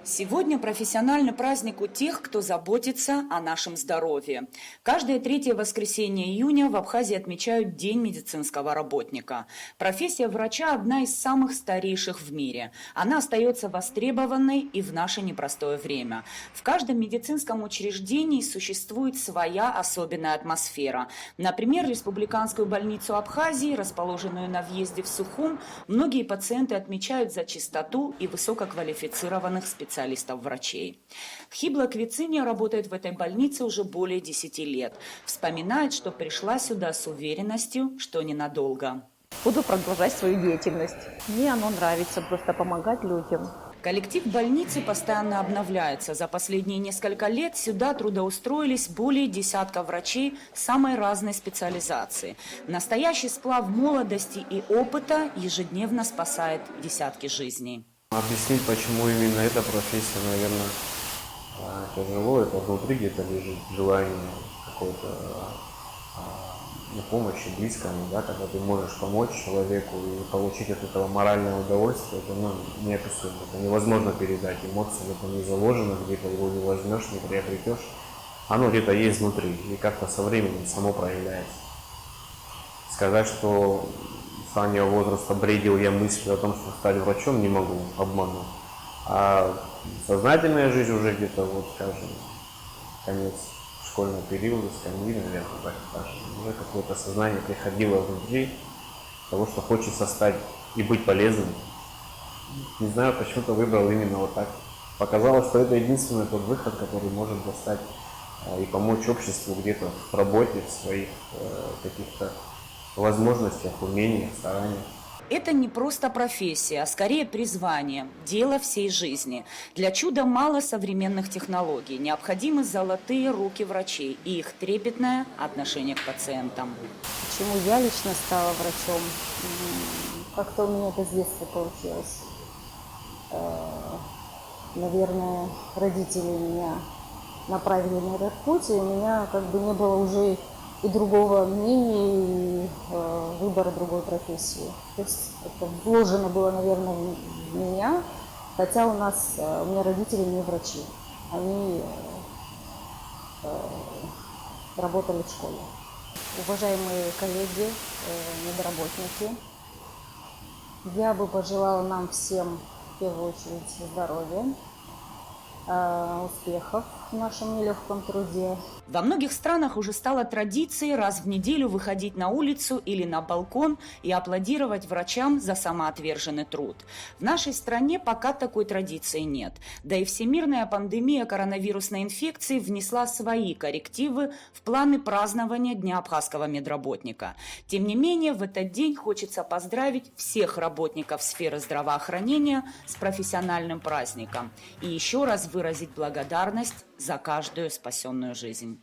Сегодня профессиональный праздник у тех, кто заботится о нашем здоровье. Каждое третье воскресенье июня в Абхазии отмечают День медицинского работника. Профессия врача – одна из самых старейших в мире. Она остается востребованной и в наше непростое время. В каждом медицинском учреждении существует своя особенная атмосфера. Например, республиканскую больницу Абхазии, расположенную на въезде в Сухум, многие пациенты отмечают за чистоту и высококвалифицированных специалистов. Врачей. Хибла Квициния работает в этой больнице уже более 10 лет. Вспоминает, что пришла сюда с уверенностью, что ненадолго. Буду продолжать свою деятельность. Мне оно нравится, просто помогать людям. Коллектив больницы постоянно обновляется. За последние несколько лет сюда трудоустроились более десятка врачей самой разной специализации. Настоящий сплав молодости и опыта ежедневно спасает десятки жизней. Объяснить, почему именно эта профессия, наверное, тяжело, это внутри где-то лежит желание какой-то помощи близкому, да, когда ты можешь помочь человеку и получить от этого моральное удовольствие, это неописуемо, это невозможно передать, эмоции это не заложено, где-то его не возьмешь, не приобретешь, оно где-то есть внутри и как-то со временем само проявляется. Сказать, что с раннего возраста бредил я мыслью о том, что стать врачом, не могу обмануть. А сознательная жизнь уже где-то, вот скажем, конец школьного периода, скамьи, наверное, так скажем, уже какое-то сознание приходило внутри того, что хочется стать и быть полезным. Не знаю, почему-то выбрал именно вот так. Показалось, что это единственный тот выход, который может достать и помочь обществу где-то в работе, в своих каких-то возможностях, умениях, стараниях. Это не просто профессия, а скорее призвание, дело всей жизни. Для чуда мало современных технологий. Необходимы золотые руки врачей и их трепетное отношение к пациентам. Почему я лично стала врачом? Как-то у меня это с детства получилось. Наверное, родители меня направили на этот путь, и у меня как бы не было уже и другого мнения, и выбора другой профессии. То есть это вложено было, наверное, в меня, хотя у меня родители не врачи, они работали в школе. Уважаемые коллеги, медработники, я бы пожелала нам всем в первую очередь здоровья, успехов в нашем нелегком труде. Во многих странах уже стало традицией раз в неделю выходить на улицу или на балкон и аплодировать врачам за самоотверженный труд. В нашей стране пока такой традиции нет. Да и всемирная пандемия коронавирусной инфекции внесла свои коррективы в планы празднования Дня абхазского медработника. Тем не менее, в этот день хочется поздравить всех работников сферы здравоохранения с профессиональным праздником и еще раз выразить благодарность за каждую спасенную жизнь.